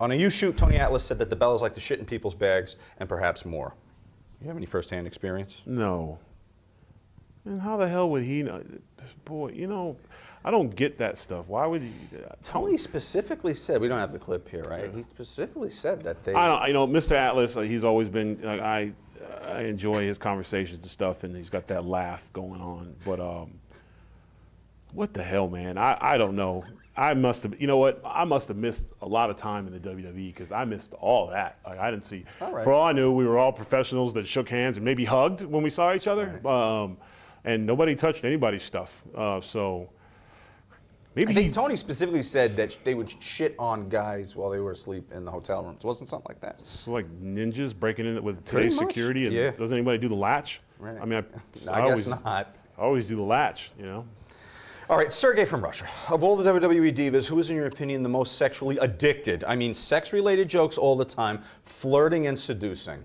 On a You Shoot, Tony Atlas said that the Bellas like to shit in people's bags and perhaps more. You have any first-hand experience? No. And how the hell would he know? Boy, you know, I don't get that stuff. Why would he? Tony specifically said, we don't have the clip here, right? He specifically said that they... I know, Mr. Atlas, he's always been, I enjoy his conversations and stuff, and he's got that laugh going on. But what the hell, man? I don't know. I must have, you know what? I must have missed a lot of time in the WWE because I missed all that. Like, I didn't see. For all I knew, we were all professionals that shook hands and maybe hugged when we saw each other. And nobody touched anybody's stuff. So maybe I think Tony specifically said that they would shit on guys while they were asleep in the hotel rooms. Wasn't something like that? So like ninjas breaking in with today's security, and doesn't anybody do the latch? Right. I mean, I guess not. I always do the latch, you know. All right, Sergey from Russia. Of all the WWE divas, who is, in your opinion, the most sexually addicted? I mean, sex-related jokes all the time, flirting and seducing.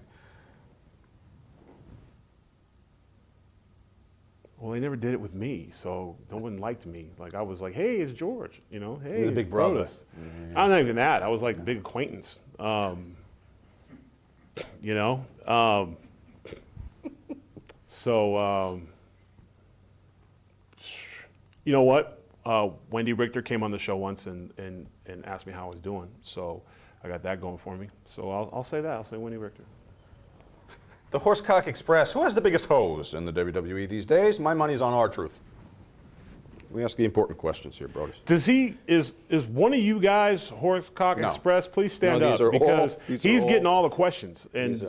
Well, they never did it with me, so no one liked me. Like, I was like, hey, it's George, you know. Hey, you're the big brother. Mm-hmm. I'm not even that. I was like a big acquaintance. You know. You know what? Wendy Richter came on the show once and asked me how I was doing. So I got that going for me. So I'll say that. I'll say Wendy Richter. The Horsecock Express. Who has the biggest hose in the WWE these days? My money's on R-Truth. We ask the important questions here, Brodus. Is one of you guys Horsecock Express? Please stand up because he's getting all the questions. And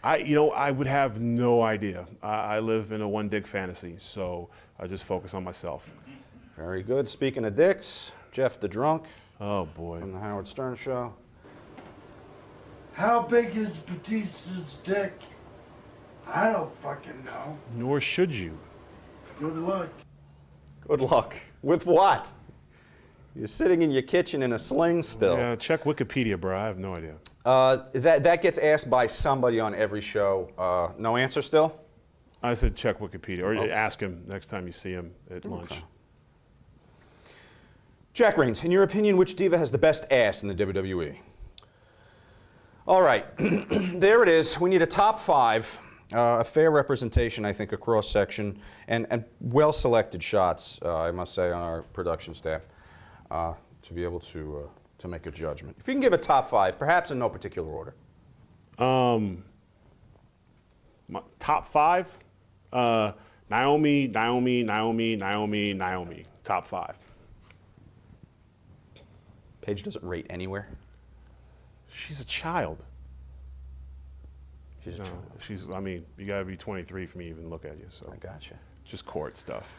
I would have no idea. I live in a one dick fantasy, so I just focus on myself. Very good. Speaking of dicks, Jeff the Drunk. Oh boy. From the Howard Stern Show. How big is Batista's dick? I don't fucking know. Nor should you. Good luck. Good luck. With what? You're sitting in your kitchen in a sling still. Yeah, check Wikipedia, bro. I have no idea. That gets asked by somebody on every show. No answer still? I said check Wikipedia, or ask him next time you see him at lunch. Jack Reigns, in your opinion, which diva has the best ass in the WWE? All right, there it is. We need a top 5, a fair representation, I think, a cross-section, and well-selected shots, I must say, on our production staff to be able to make a judgment. If you can give a top 5, perhaps in no particular order. My top 5? Naomi, top 5. Paige doesn't rate anywhere. She's a child. She's a child. I mean, you gotta be 23 for me to even look at you, so. I gotcha. Just court stuff.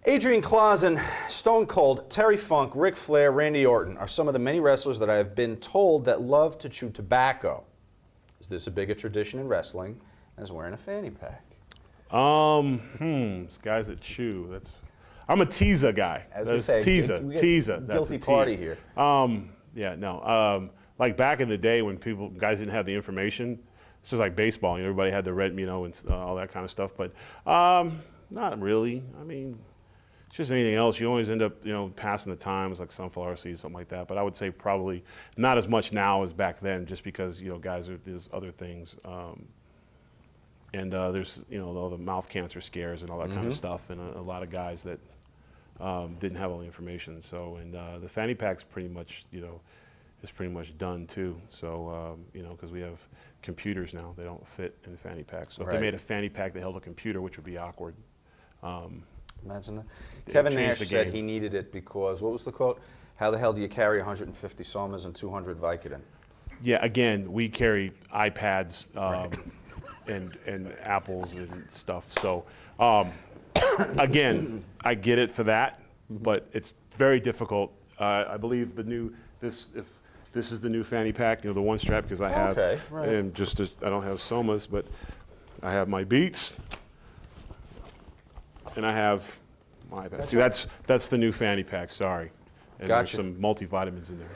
Adrian Clausen, Stone Cold, Terry Funk, Ric Flair, Randy Orton are some of the many wrestlers that I have been told that love to chew tobacco. Is this a bigger tradition in wrestling as wearing a fanny pack? Guys that chew. I'm a teaser guy. Teaser. Guilty party here. Yeah, no. Like back in the day when guys didn't have the information, it's just like baseball. You know, everybody had the red, you know, and all that kind of stuff. But not really. I mean, it's just anything else. You always end up, you know, passing the time. It's like sunflower seeds, something like that. But I would say probably not as much now as back then, just because, you know, there's other things. And there's, you know, all the mouth cancer scares and all that kind of stuff, and a lot of guys that didn't have all the information. So, and the fanny pack's pretty much, you know, is pretty much done too. So, you know, because we have computers now, they don't fit in fanny packs. So if they made a fanny pack that held a computer, which would be awkward. Imagine that. Kevin Nash said he needed it because, what was the quote? How the hell do you carry 150 Somas and 200 Vicodin? Yeah, again, we carry iPads and Apples and stuff. So, again, I get it for that, but it's very difficult. I believe if this is the new fanny pack, you know, the one strap, because I have, and I don't have Somas, but I have my Beats, and I have my iPad. See, that's the new fanny pack, sorry. And there's some multivitamins in there.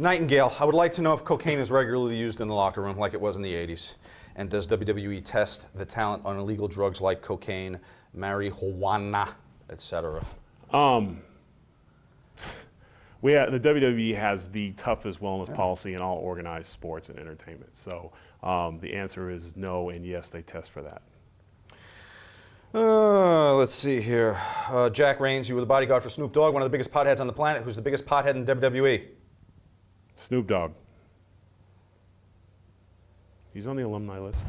Nightingale, I would like to know if cocaine is regularly used in the locker room like it was in the 80s. And does WWE test the talent on illegal drugs like cocaine, marijuana, etc.? The WWE has the toughest wellness policy in all organized sports and entertainment. So the answer is no, and yes, they test for that. Let's see here. Jack Reigns, you were the bodyguard for Snoop Dogg, one of the biggest potheads on the planet. Who's the biggest pothead in WWE? Snoop Dogg. He's on the alumni list.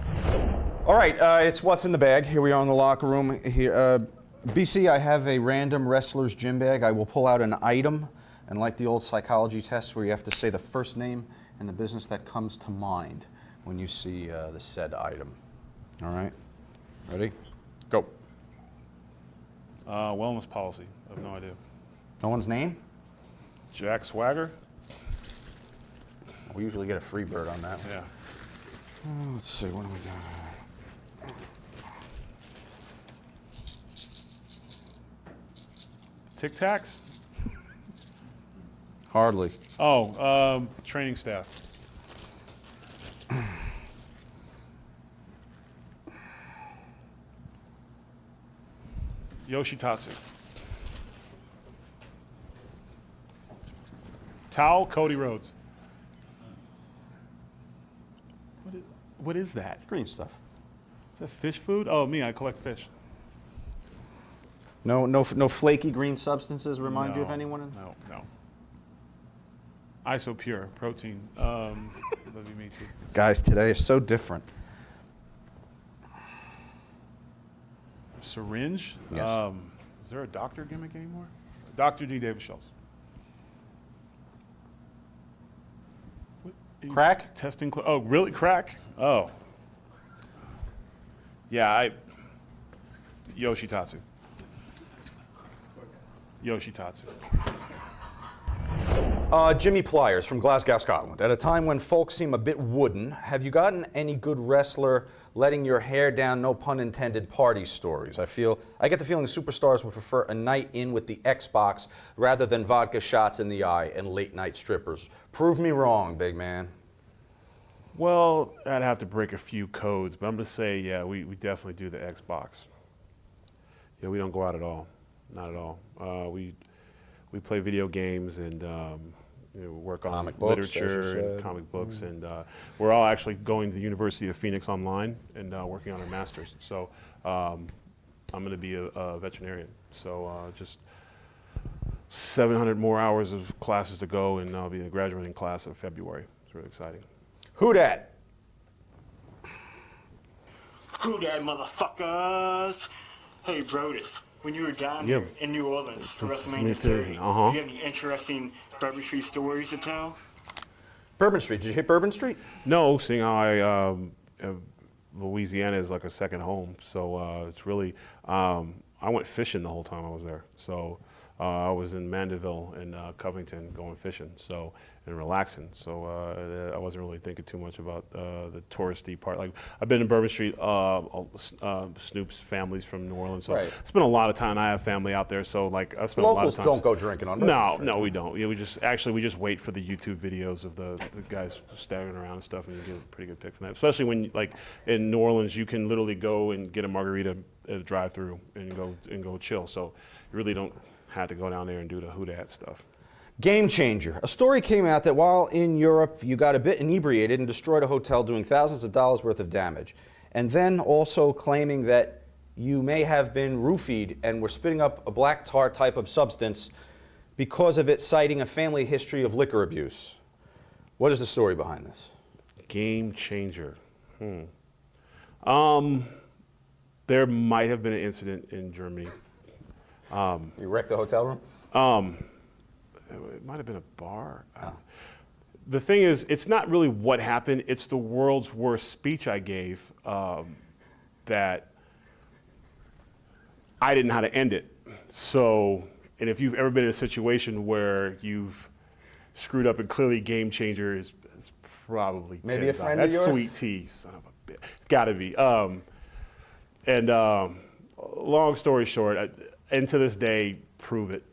All right, it's what's in the bag. Here we are in the locker room. Here, BC, I have a random wrestler's gym bag. I will pull out an item, and like the old psychology test where you have to say the first name and the business that comes to mind when you see the said item. All right, ready? Go. Wellness policy. I have no idea. No one's name? Jack Swagger? We usually get a free bird on that. Yeah. Let's see, what do we got? Tic Tacs? Hardly. Oh, training staff. Yoshitatsu. Towel, Cody Rhodes. What is that? Green stuff. Is that fish food? Oh, me, I collect fish. No flaky green substances remind you of No, anyone? No. Isopure, protein. Love you, me too. Guys, today is so different. Syringe? Yes. Is there a doctor gimmick anymore? Dr. D. David Schultz. What? Crack? Testing. Oh, really? Crack? Oh. Yeah, Yoshitatsu. Yoshitatsu. Jimmy Pliers from Glasgow, Scotland. At a time when folks seem a bit wooden, have you gotten any good wrestler letting your hair down, no pun intended, party stories? I get the feeling superstars would prefer a night in with the Xbox rather than vodka shots in the eye and late night strippers. Prove me wrong, big man. Well, I'd have to break a few codes, but I'm going to say, yeah, we definitely do the Xbox. Yeah, we don't go out at all. Not at all. We play video games and work on Comic books, literature and comic books, and we're all actually going to the University of Phoenix online and working on our masters. So I'm going to be a veterinarian. So just 700 more hours of classes to go, and I'll be in the graduating class in February. It's really exciting. Who dat? Who dat, motherfuckers? Hey, Brodus, when you were down here in New Orleans for WrestleMania 30, do you have any interesting Bourbon Street stories to tell? Bourbon Street. Did you hit Bourbon Street? No, seeing how Louisiana is like a second home, so it's really. I went fishing the whole time I was there. So I was in Mandeville and Covington going fishing, and relaxing. So I wasn't really thinking too much about the touristy part. Like I've been in Bourbon Street. Snoop's family's from New Orleans, so I spent a lot of time. I have family out there, so like I spent a lot of time. Locals don't go drinking on Bourbon Street. No, we don't. Yeah, we just wait for the YouTube videos of the guys staggering around and stuff, and you get a pretty good pic from that. Especially when like in New Orleans, you can literally go and get a margarita at a drive-through and go chill. So you really don't have to go down there and do the who dat stuff. Game changer. A story came out that while in Europe, you got a bit inebriated and destroyed a hotel, doing thousands of dollars worth of damage. And then also claiming that you may have been roofied and were spitting up a black tar type of substance because of it, citing a family history of liquor abuse. What is the story behind this? Game changer. There might have been an incident in Germany. You wrecked the hotel room? It might have been a bar. The thing is, it's not really what happened. It's the world's worst speech I gave that I didn't know how to end it. So, and if you've ever been in a situation where you've screwed up and clearly game changer is probably maybe a friend That's of yours? sweet tea, son of a bitch. Gotta be. Long story short, and to this day, prove it.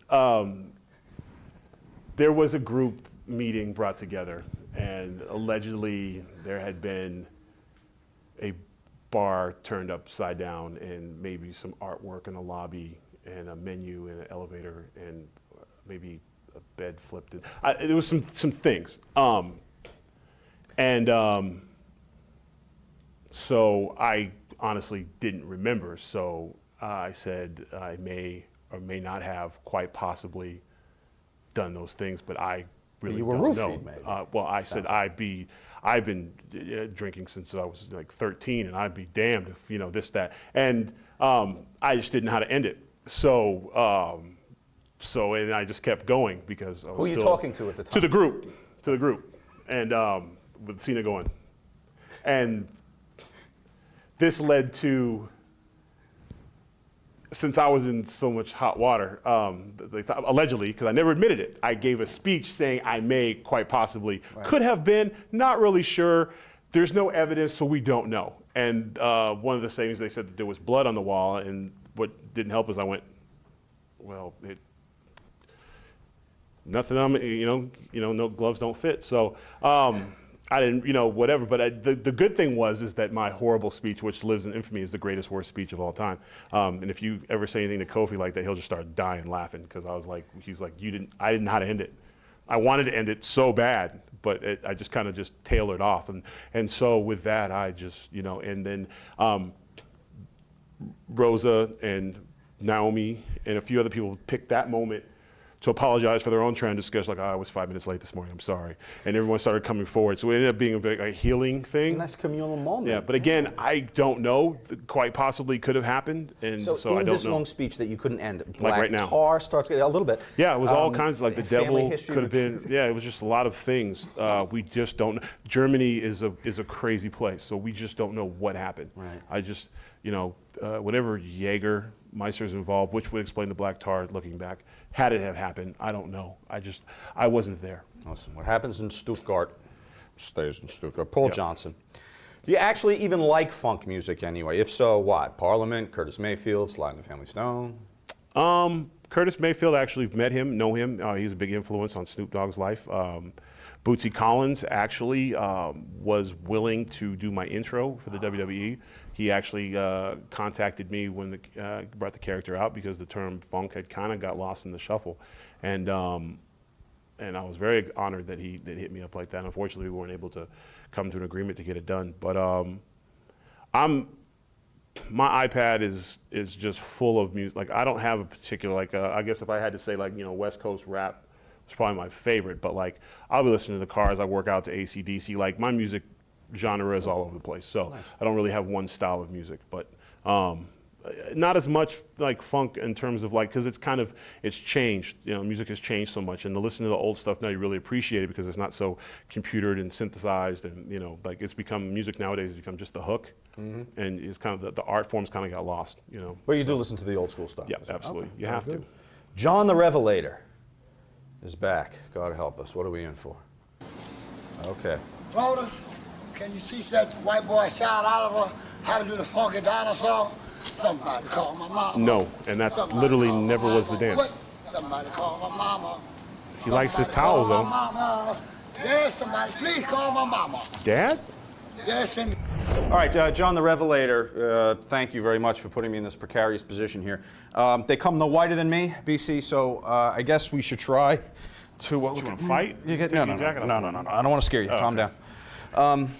There was a group meeting brought together, and allegedly there had been a bar turned upside down and maybe some artwork in the lobby and a menu and an elevator and maybe a bed flipped. There was some things. So I honestly didn't remember. So I said I may or may not have quite possibly done those things, but I really you were don't roofied, know. maybe. Well, I said I've been drinking since I was like 13, and I'd be damned if this, that, and I just didn't know how to end it. So and I just kept going because I was Who are you still- talking to at the time? To the group, and with Cena going, and this led to, since I was in so much hot water, allegedly, because I never admitted it, I gave a speech saying I may quite possibly, could have been, not really sure. There's no evidence, so we don't know. And one of the sayings, they said that there was blood on the wall, and what didn't help is I went, well, nothing on me, no gloves don't fit. So I didn't, whatever. But the good thing is that my horrible speech, which lives in infamy, is the greatest worst speech of all time. And if you ever say anything to Kofi like that, he'll just start dying laughing because he's like, I didn't know how to end it. I wanted to end it so bad, but I just kind of just tailored off. And so with that, I just, and then Rosa and Naomi and a few other people picked that moment to apologize for their own transgression, like, I was 5 minutes late this morning, I'm sorry. And everyone started coming forward. So it ended up being a healing thing. A nice communal moment. Yeah, but again, I don't know. Quite possibly could have happened. And so I in don't this know. long speech that you couldn't end, Like right now. tar starts a little bit. Yeah, it was all kinds of, like the family devil history could have been. Yeah, it was just a lot of things. We just don't know. Germany is a crazy place, so we just don't know what happened. Right. I just, whatever Jägermeister's involved, which would explain the black tar looking back. Had it have happened, I don't know. I wasn't there. Listen, what happens in Stuttgart stays in Stuttgart. Paul Yep. Johnson. Do you actually even like funk music anyway? If so, what? Parliament, Curtis Mayfield, Sly and the Family Stone? Curtis Mayfield, actually know him. He's a big influence on Snoop Dogg's life. Bootsy Collins actually was willing to do my intro for the WWE. He actually contacted me when brought the character out because the term funk had kind of got lost in the shuffle, and I was very honored that he hit me up like that. Unfortunately, we weren't able to come to an agreement to get it done. But my iPad is just full of music. Like I don't have a particular I guess if I had to say West Coast rap, it's probably my favorite. But I'll be listening to the cars. I work out to AC/DC. Like my music genre is all over the place, so nice. I don't really have one style of music, but not as much like funk in terms of because it's changed. Music has changed so much, and to listen to the old stuff now, you really appreciate it because it's not so computered and synthesized, and it's become music nowadays has become just the hook, and it's kind of the art forms kind of got lost. Well, you do listen to the old school stuff. Yeah, absolutely. Okay. You have to. John the Revelator is back. God help us. What are we in for? Okay. Brodus, can you teach that white boy Child Oliver how to do the funky dinosaur? Somebody call my mama. No, and that's Somebody literally call my never was the mama. dance. What? Somebody call my mama. He likes his Somebody call towels my though. mama. Yes, somebody, please call my mama. Dad? Yes, and All right, John the Revelator, thank you very much for putting me in this precarious position here. They come no whiter than me, BC, so I guess we should try to... You want to fight? No, Take your jacket off. no. I don't want to scare you. Calm down.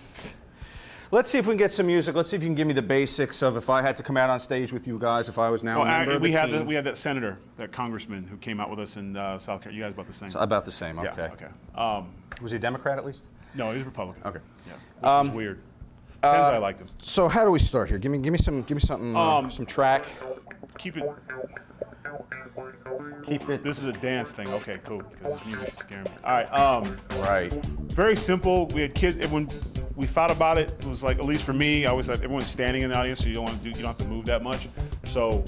Let's see if we can get some music. Let's see if you can give me the basics of if I had to come out on stage with you guys, if I was now a member of the team. We had that senator, that congressman who came out with us in South Carolina. You guys about the same? So about the same, okay. Yeah, okay. Was he a Democrat at least? No, he was Republican. Okay. Yeah, which was weird. I liked him. So how do we start here? Give me something, some track. Keep it. This is a dance thing. Okay, cool. Because music's scaring me. All right. Right. Very simple. We had kids. When we thought about it, it was like, at least for me, I was like, everyone's standing in the audience, so you don't have to move that much. So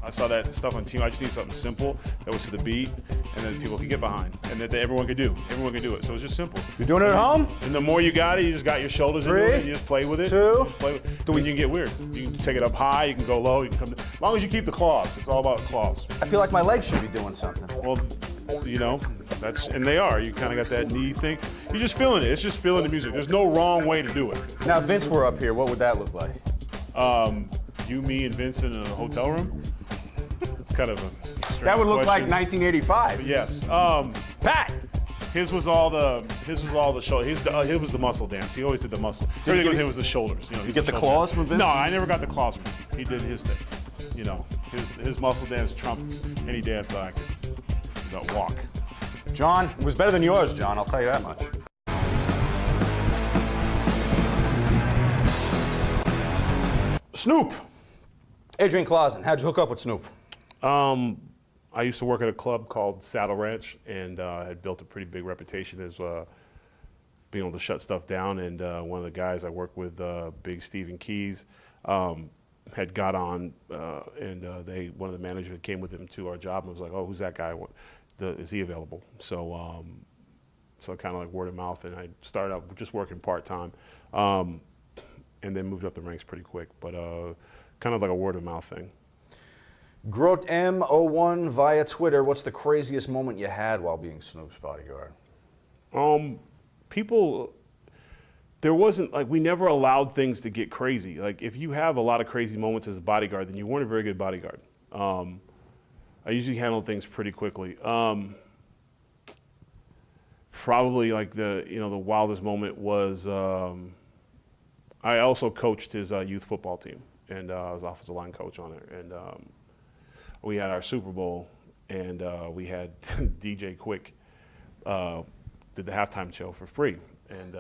I saw that stuff on TV. I just need something simple that was to the beat, and that people could get behind, and that everyone could do. Everyone could do it. So it's just simple. You doing it at home? And the more you got it, you just got your shoulders into it, and you just play with it. 2. Then you can get weird. You can take it up high, you can go low, you can come down. As long as you keep the claws. It's all about claws. I feel like my legs should be doing something. Well, and they are. You kind of got that knee thing. You're just feeling it. It's just feeling the music. There's no wrong way to do it. Now, if Vince were up here, what would that look like? You, me, and Vincent in a hotel room. It's kind of a That would look like question. 1985. Yes. Pat! His was all the shoulder. His was the muscle dance. He always did the muscle. Everything with him was the shoulders. You know, You get the claws from Vince? No, I never got the claws from him. He did his thing. You know, his muscle dance trumped any dance I could walk. John, it was better than yours, John, I'll tell you that much. Snoop. Adrian Clausen, how'd you hook up with Snoop? I used to work at a club called Saddle Ranch, and had built a pretty big reputation as being able to shut stuff down. And one of the guys I worked with, Big Stephen Keys, had got on, and one of the managers came with him to our job and was like, "Oh, who's that guy? Is he available?" So, kind of like word of mouth, and I started out just working part time, and then moved up the ranks pretty quick. But kind of like a word of mouth thing. Grote M01 via Twitter, what's the craziest moment you had while being Snoop's bodyguard? There wasn't, like, we never allowed things to get crazy. Like, if you have a lot of crazy moments as a bodyguard, then you weren't a very good bodyguard. I usually handle things pretty quickly. Probably like the wildest moment was, I also coached his youth football team, and I was offensive line coach on it. And we had our Super Bowl, and we had DJ Quick did the halftime show for free. And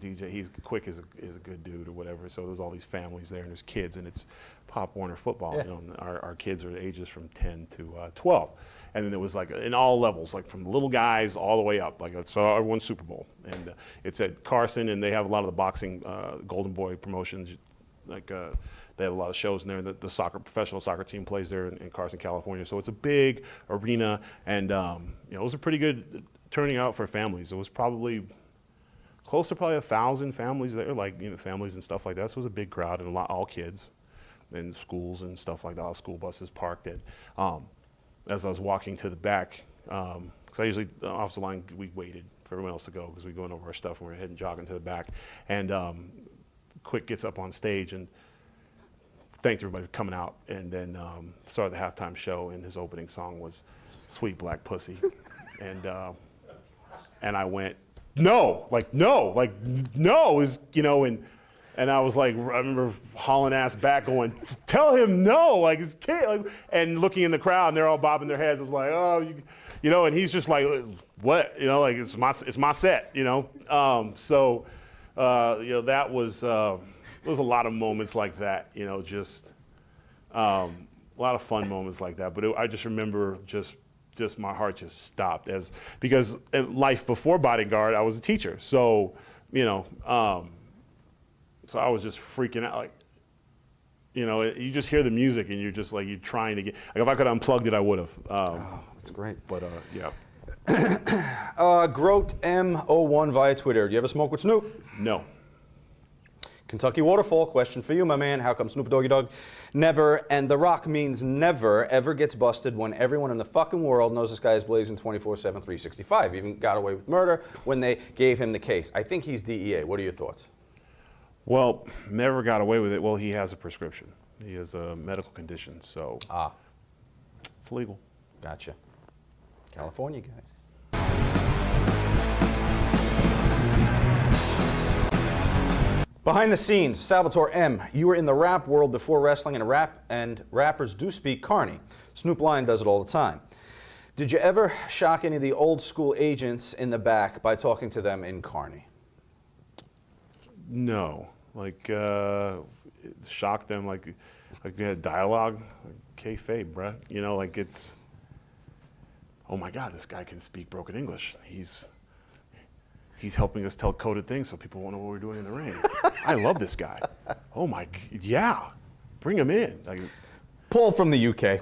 DJ, Quick is a good dude or whatever. So there's all these families there, and there's kids, and it's Pop Warner football. Yeah. You know, and our kids are ages from 10 to 12, and then it was like in all levels, like from little guys all the way up. Like so, I won Super Bowl, and it's at Carson, and they have a lot of the boxing Golden Boy promotions, like. They have a lot of shows in there. The professional soccer team plays there in Carson, California. So it's a big arena, and it was a pretty good turning out for families. It was probably close to 1,000 families there, like families and stuff like that. So it was a big crowd, and all kids, and schools and stuff like that. All school buses parked it. As I was walking to the back, because I usually off the line we waited for everyone else to go because we going over our stuff and we're heading jogging to the back, and Quick gets up on stage and thanked everybody for coming out, and then started the halftime show, and his opening song was "Sweet Black Pussy," and I went, no, is and I was like, I remember hauling ass back, going, tell him no, like his kid, like, and looking in the crowd, and they're all bobbing their heads. I was like, oh, and he's just like, what, like it's my set, so that was. There was a lot of moments like that, just a lot of fun moments like that. But I just remember just my heart just stopped because in life before bodyguard, I was a teacher. So, so I was just freaking out. Like, you just hear the music and you're just like, you're trying to get, like if I could have unplugged it, I would have. That's great. But yeah. Grote M01 via Twitter, do you ever smoke with Snoop? No. Kentucky Waterfall, question for you, my man. How come Snoop Doggy Dogg never, and The Rock means never, ever gets busted when everyone in the fucking world knows this guy is blazing 24/7, 365. Even got away with murder when they gave him the case. I think he's DEA. What are your thoughts? Well, never got away with it. Well, he has a prescription. He has a medical condition, so it's legal. Gotcha. California, guys. Behind the scenes, Salvatore M. You were in the rap world before wrestling, and rappers do speak Carney. Snoop Lion does it all the time. Did you ever shock any of the old school agents in the back by talking to them in Carney? No, shock them like we had dialogue, like kayfabe, bruh. Like it's, oh my God, this guy can speak broken English. He's helping us tell coded things so people won't know what we're doing in the ring. I love this guy. Oh my, yeah, bring him in. Paul from the UK,